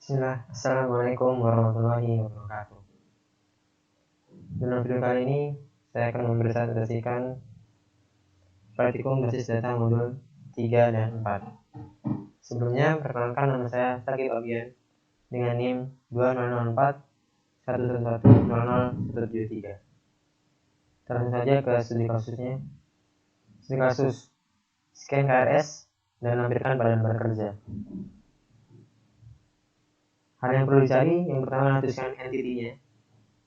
Bismillah, Assalamualaikum warahmatullahi wabarakatuh. Dalam video kali ini, saya akan mempresentasikan praktikum basis data modul 3 dan 4. Sebelumnya, perkenalkan nama saya Sakib Abian dengan NIM 2004 111000173. Langsung saja ke studi kasusnya. Studi kasus scan KRS dan lampirkan pada lembar kerja. Hal yang perlu dicari, yang pertama tuliskan entity-nya,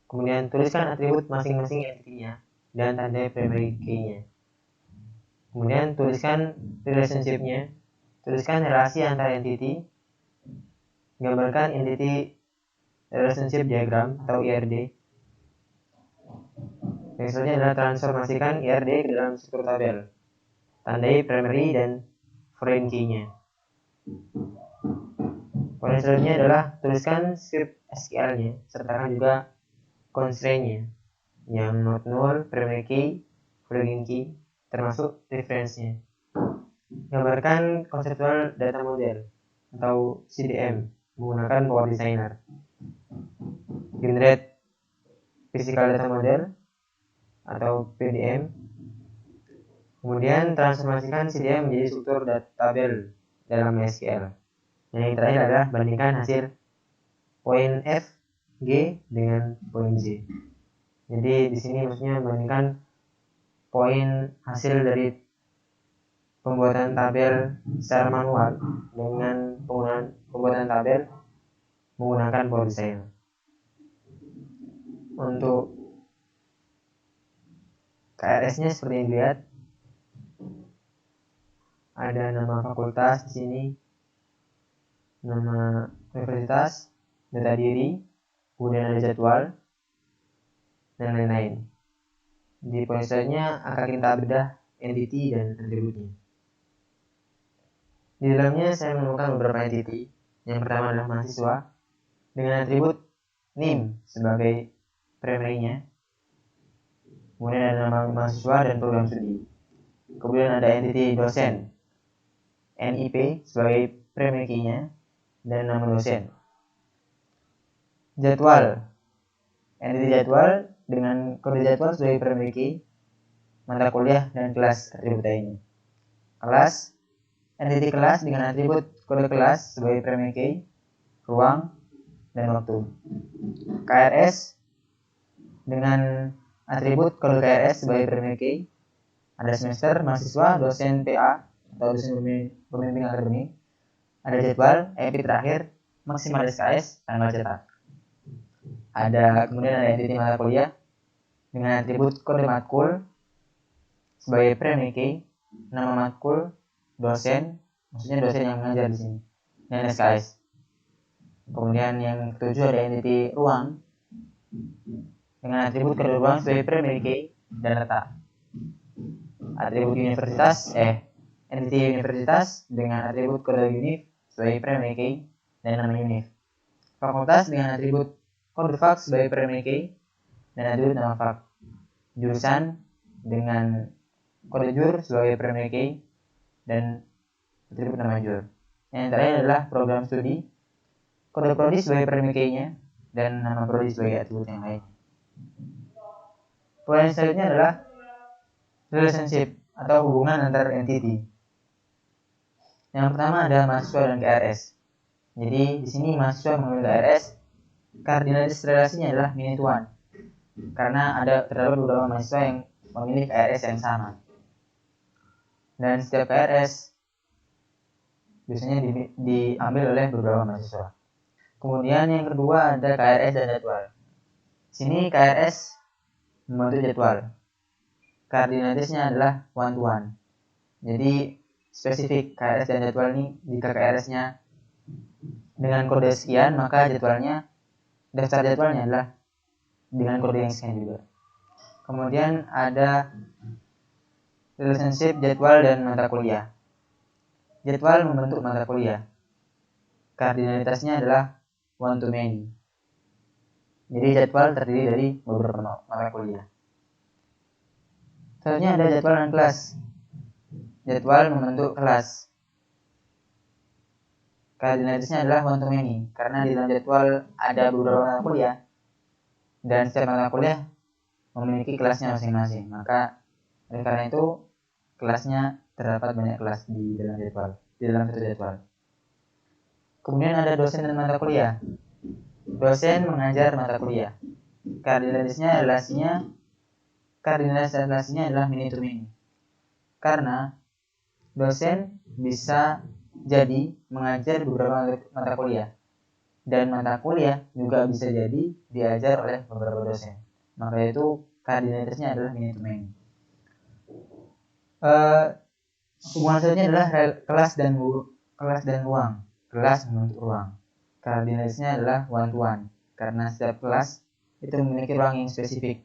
kemudian tuliskan atribut masing-masing entity-nya dan tanda primary key-nya. Kemudian tuliskan relationship-nya, tuliskan relasi antar entity, gambarkan entity relationship diagram atau IRD. Yang selanjutnya adalah transformasikan IRD ke dalam struktur tabel, tandai primary dan foreign key-nya. Poin selanjutnya adalah tuliskan script SQL-nya, sertakan juga constraint-nya, yang not null, primary key, foreign key, termasuk reference-nya. Gambarkan conceptual data model atau CDM menggunakan Power Designer. Generate physical data model atau PDM. Kemudian transformasikan CDM menjadi struktur tabel dalam SQL. Dan yang terakhir adalah bandingkan hasil poin F, G dengan poin Z. Jadi di sini maksudnya bandingkan poin hasil dari pembuatan tabel secara manual dengan pembuatan tabel menggunakan Power Designer. Untuk KRS-nya seperti yang dilihat, ada nama fakultas di sini, nama universitas, data diri, kemudian ada jadwal, dan lain-lain. Di poin selanjutnya akan kita bedah entity dan atributnya. Di dalamnya saya menemukan beberapa entity. Yang pertama adalah mahasiswa dengan atribut NIM sebagai primary-nya. Kemudian ada nama mahasiswa dan program studi. Kemudian ada entity dosen, NIP sebagai primary key-nya dan nama dosen. Jadwal, entity jadwal dengan kode jadwal sebagai primary key, mata kuliah dan kelas atribut lainnya. Kelas, entity kelas dengan atribut kode kelas sebagai primary key, ruang dan waktu. KRS dengan atribut kode KRS sebagai primary key, ada semester, mahasiswa, dosen PA atau dosen pembimbing akademik, ada jadwal, EP terakhir, maksimal SKS, tanggal cetak. Kemudian ada entity mata kuliah dengan atribut kode matkul sebagai primary key, nama matkul, dosen, maksudnya dosen yang mengajar di sini, dan SKS. Kemudian yang ketujuh ada entity ruang dengan atribut kode ruang sebagai primary key dan letak. Atribut universitas, entity universitas dengan atribut kode univ sebagai primary key dan nama univ. Fakultas dengan atribut kode fak sebagai primary key dan atribut nama fak. Jurusan dengan kode jur sebagai primary key dan atribut nama jur. Yang terakhir adalah program studi, kode prodi sebagai primary key-nya dan nama prodi sebagai atribut yang lainnya. Poin selanjutnya adalah relationship atau hubungan antar entity. Yang pertama ada mahasiswa dan KRS. Jadi di sini mahasiswa mengambil KRS, kardinalis relasinya adalah many to one. Karena terdapat beberapa mahasiswa yang memilih KRS yang sama. Dan setiap KRS biasanya diambil oleh beberapa mahasiswa. Kemudian yang kedua ada KRS dan jadwal. Sini KRS membantu jadwal. Kardinalisnya adalah one to one. Jadi spesifik KRS dan jadwal ini, jika KRS-nya dengan kode sekian, maka daftar jadwalnya adalah dengan kode yang sekian juga. Kemudian ada relationship jadwal dan mata kuliah. Jadwal membentuk mata kuliah. Kardinalitasnya adalah one to many. Jadi jadwal terdiri dari beberapa mata kuliah. Selanjutnya ada jadwal dan kelas. Jadwal membentuk kelas. Kardinalitasnya adalah one to many, karena di dalam jadwal ada beberapa mata kuliah dan setiap mata kuliah memiliki kelasnya masing-masing. Maka oleh karena itu kelasnya terdapat banyak kelas di dalam satu jadwal. Kemudian ada dosen dan mata kuliah. Dosen mengajar mata kuliah. Kardinalitas relasinya adalah many to many. Karena dosen bisa jadi mengajar beberapa mata kuliah, dan mata kuliah juga bisa jadi diajar oleh beberapa dosen. Maka itu kardinalitasnya adalah many to many. Hubungan selanjutnya adalah kelas dan ruang. Kelas membentuk ruang. Kardinalitasnya adalah one to one, karena setiap kelas itu memiliki ruang yang spesifik.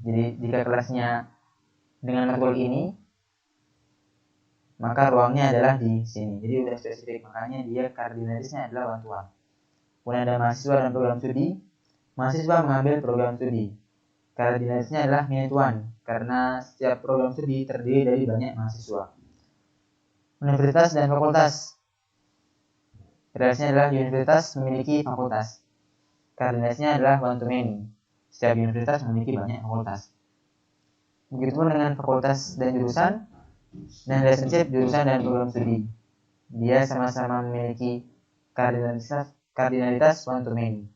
Jadi jika kelasnya dengan matkul ini, maka ruangnya adalah di sini. Jadi udah spesifik, makanya dia kardinalitasnya adalah one to one. Kemudian ada mahasiswa dan program studi. Mahasiswa mengambil program studi. Kardinalitasnya adalah many to one, karena setiap program studi terdiri dari banyak mahasiswa. Universitas dan fakultas. Relasinya adalah universitas memiliki fakultas. Kardinalitasnya adalah one to many. Setiap universitas memiliki banyak fakultas. Begitupun dengan fakultas dan jurusan, dan relationship jurusan dan program studi. Dia sama-sama memiliki kardinalitas one to many.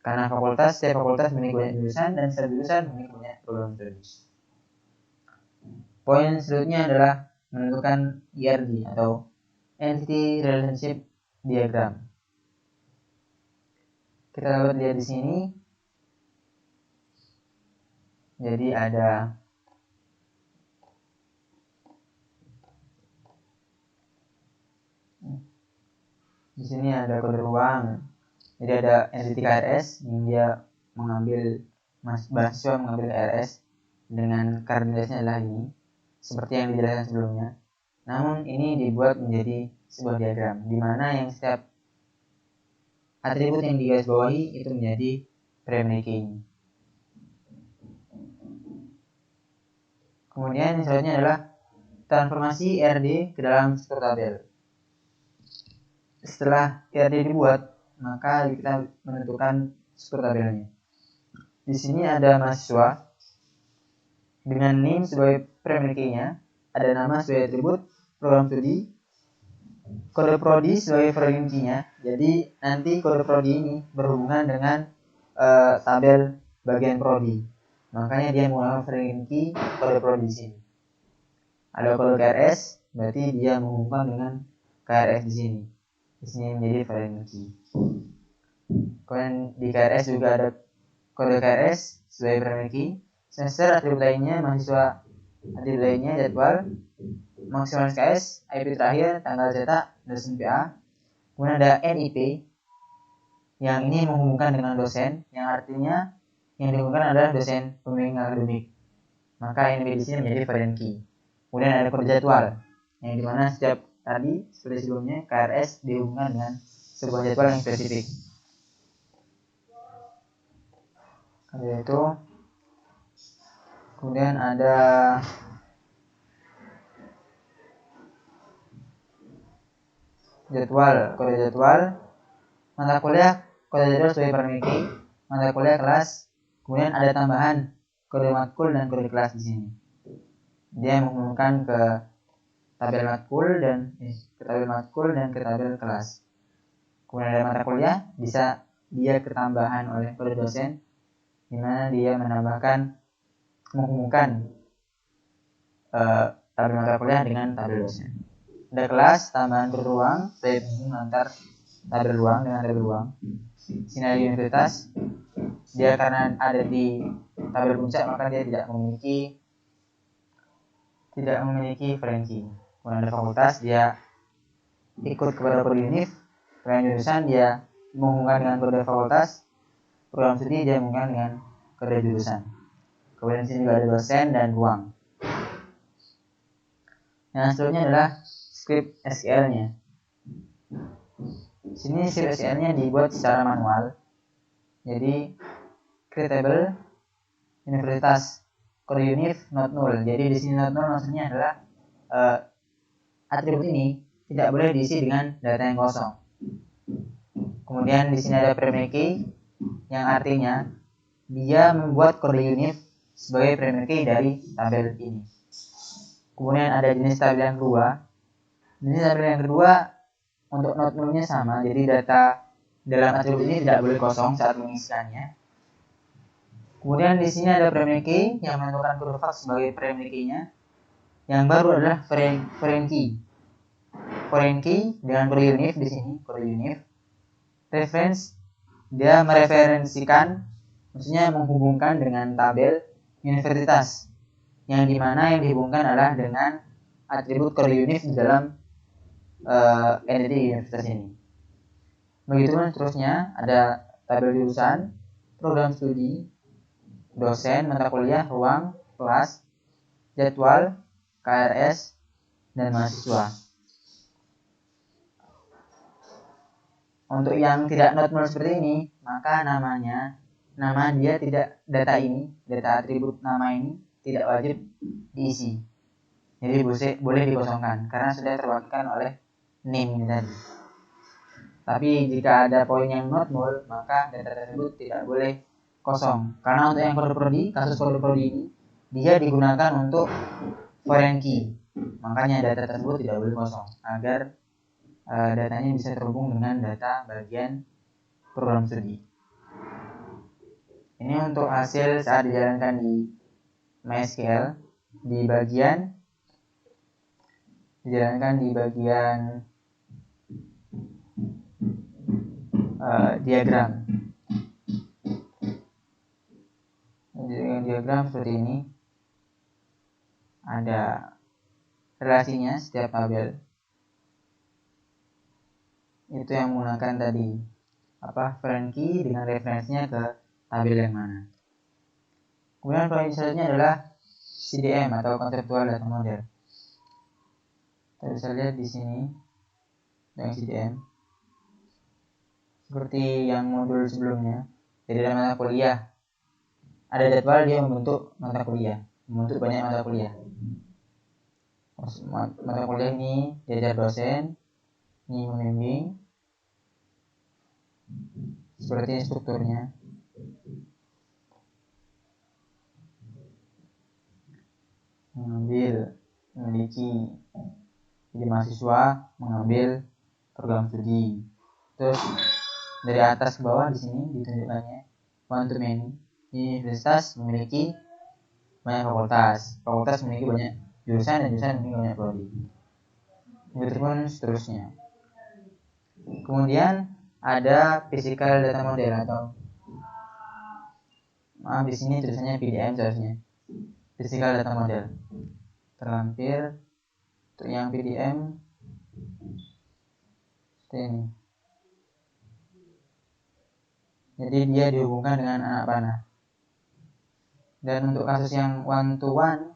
Karena setiap fakultas memiliki banyak jurusan, dan setiap jurusan memiliki banyak program studi. Poin selanjutnya adalah menentukan ERD atau Entity Relationship Diagram. Kita dapat lihat di sini. Jadi ada di sini ada kode ruang. Jadi ada entity KRS yang dia mahasiswa mengambil KRS dengan kardinalitasnya adalah ini, seperti yang dijelaskan sebelumnya. Namun ini dibuat menjadi sebuah diagram, di mana yang setiap atribut yang digarisbawahi itu menjadi primary key. Kemudian yang selanjutnya adalah transformasi RD ke dalam struktur tabel. Setelah RD dibuat, maka kita menentukan struktur tabelnya. Di sini ada mahasiswa dengan name sebagai primary key-nya, ada nama sebagai atribut, program studi, kode prodi sebagai foreign key-nya. Jadi nanti kode prodi ini berhubungan dengan tabel bagian prodi. Makanya dia menggunakan foreign key kode prodi di sini. Ada kode KRS, berarti dia menghubungkan dengan KRS di sini. Di sini menjadi foreign key. Kemudian di KRS juga ada kode KRS sebagai primary key. Semester atribut lainnya mahasiswa, atribut lainnya jadwal, maksimal SKS, IP terakhir, tanggal cetak, dosen PA. Kemudian ada NIP yang ini menghubungkan dengan dosen, yang artinya yang dihubungkan adalah dosen pembimbing akademik. Maka NIP di sini menjadi foreign key. Kemudian ada kode jadwal, yang dimana setiap tadi seperti sebelumnya KRS dihubungkan dengan sebuah jadwal yang spesifik. Yaitu kemudian ada jadwal, kode jadwal, mata kuliah, kode jadwal sebagai primary key, mata kuliah kelas, kemudian ada tambahan kode matkul dan kode kelas di sini. Dia menghubungkan ke tabel matkul dan ke tabel kelas. Kemudian ada mata kuliah, bisa dia ketambahan oleh kode dosen, di mana dia menghubungkan tabel mata kuliah dengan tabel dosen. Ada kelas, tambahan kode ruang, sebagai penghubung antar tabel ruang dengan tabel ruang. Sini ada universitas, dia karena ada di tabel puncak maka dia tidak memiliki foreign key. Kemudian ada fakultas, dia ikut kepada kode univ. Kemudian jurusan dia menghubungkan dengan kode fakultas. Program studi dia menghubungkan dengan kode jurusan. Kemudian di sini juga ada dosen dan ruang. Yang selanjutnya adalah script SQL-nya. Di sini script SQL-nya dibuat secara manual. Jadi create table universitas kode univ not null. Jadi di sini not null maksudnya adalah atribut ini tidak boleh diisi dengan data yang kosong. Kemudian di sini ada primary key yang artinya dia membuat kode unif sebagai primary key dari tabel ini. Kemudian ada jenis tabel yang kedua. Jenis tabel yang kedua untuk not null-nya sama, jadi data dalam atribut ini tidak boleh kosong saat mengisikannya. Kemudian di sini ada primary key yang menentukan kode fax sebagai primary key-nya. Yang baru adalah foreign key. Foreign key dengan kode unif di sini, kode unif. Reference dia mereferensikan, maksudnya menghubungkan dengan tabel universitas, yang dimana yang dihubungkan adalah dengan atribut kode unif di dalam entity universitas ini. Begitupun seterusnya, ada tabel jurusan, program studi, dosen, mata kuliah, ruang, kelas, jadwal, KRS, dan mahasiswa. Untuk yang tidak not null seperti ini, maka nama dia tidak, data atribut nama ini tidak wajib diisi. Jadi boleh dikosongkan karena sudah terwakilkan oleh name ini tadi. Tapi jika ada poin yang not null, maka data tersebut tidak boleh kosong. Karena untuk yang kode prodi, kasus kode prodi ini, dia digunakan untuk foreign key. Makanya data tersebut tidak boleh kosong agar datanya bisa terhubung dengan data bagian program studi. Ini untuk hasil saat dijalankan di MySQL dijalankan di bagian diagram. Diagram seperti ini, ada relasinya setiap tabel. Itu yang menggunakan tadi foreign key dengan referensinya ke tabel yang mana. Kemudian poin selanjutnya adalah CDM atau conceptual data model. Kita bisa lihat di sini yang CDM seperti yang modul sebelumnya. Jadi dalam mata kuliah ada jadwal, dia membentuk mata kuliah, membentuk banyak mata kuliah. Mata kuliah ini diajar dosen, ini membimbing. Seperti ini strukturnya. Memiliki jadi mahasiswa mengambil program studi. Terus dari atas ke bawah di sini ditunjukkannya one to many. Universitas memiliki banyak fakultas memiliki banyak jurusan, dan jurusan memiliki banyak prodi. Begitupun seterusnya. Kemudian ada physical data model atau di sini tulisannya PDM seharusnya. Physical data model. Terlampir untuk yang PDM seperti ini. Jadi dia dihubungkan dengan anak panah. Dan untuk kasus yang one to one,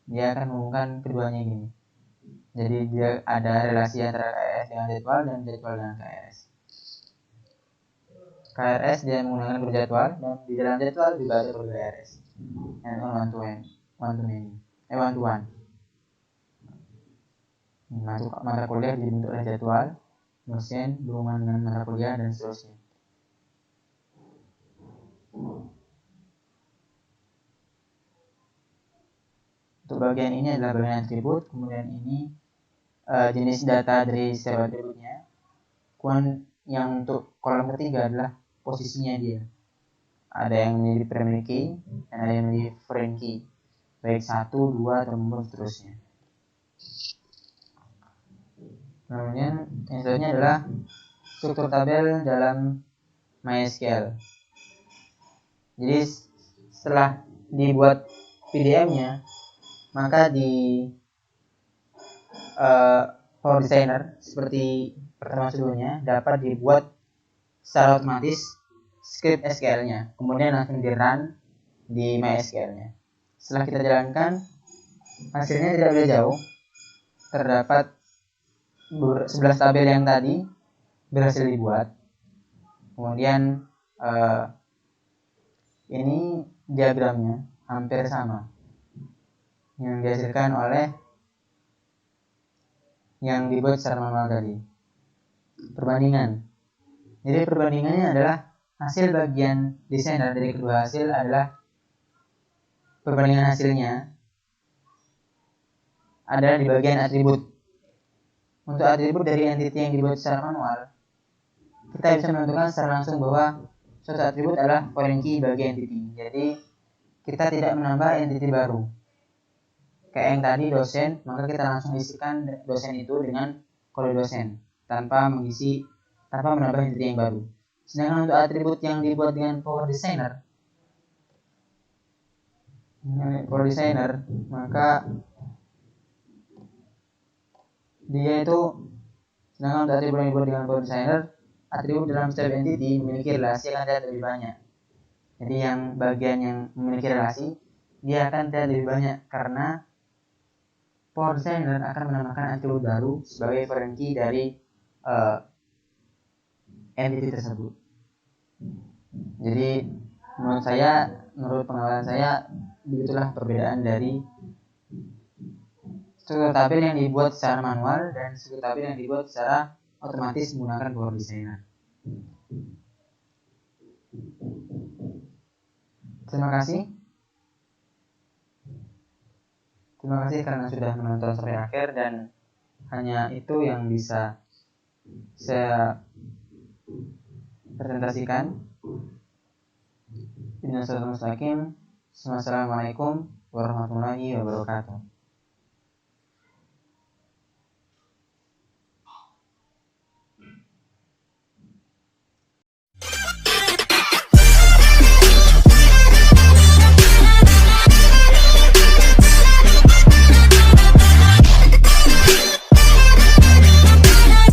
dia akan menghubungkan keduanya gini. Jadi dia ada relasi antara KRS dengan jadwal dan jadwal dengan KRS. KRS dia menggunakan kode jadwal, dan di dalam jadwal juga ada kode KRS. And one to one. Mata kuliah dibentuk oleh jadwal, dosen berhubungan dengan mata kuliah, dan seterusnya. Untuk bagian ini adalah bagian atribut, kemudian ini jenis data dari setiap atributnya. Kemudian yang untuk kolom ketiga adalah posisinya dia. Ada yang menjadi primary key dan ada yang menjadi foreign key, baik 1, 2, atau seterusnya. Kemudian yang selanjutnya adalah struktur tabel dalam MySQL. Jadi setelah dibuat PDM-nya, maka di Power Designer seperti pertemuan sebelumnya dapat dibuat secara otomatis script SQL-nya, kemudian langsung di-run di MySQL-nya. Setelah kita jalankan, hasilnya tidak beda jauh. Terdapat 11 tabel yang tadi berhasil dibuat. Kemudian ini diagramnya hampir sama yang dihasilkan oleh yang dibuat secara manual tadi. Perbandingan. Jadi perbandingannya adalah hasil bagian desainer dari kedua hasil adalah perbandingan hasilnya adalah di bagian atribut. Untuk atribut dari entity yang dibuat secara manual, kita bisa menentukan secara langsung bahwa suatu atribut adalah foreign key bagi entity. Jadi kita tidak menambah entity baru. Kayak yang tadi dosen, maka kita langsung isikan dosen itu dengan kode dosen tanpa menambah entity yang baru. Sedangkan untuk atribut yang dibuat dengan power designer, maka dia itu, sedangkan untuk atribut yang dibuat dengan power designer, atribut dalam setiap entity memiliki relasi akan terlihat lebih banyak. Jadi yang bagian yang memiliki relasi, dia akan terlihat lebih banyak karena power designer akan menambahkan atribut baru sebagai foreign key dari entity tersebut. Jadi menurut pengawalan saya, begitulah perbedaan dari struktur tabel yang dibuat secara manual dan struktur tabel yang dibuat secara otomatis menggunakan power designer. Terima kasih karena sudah menonton sampai akhir, dan hanya itu yang bisa saya presentasikan. Assalamualaikum warahmatullahi wabarakatuh.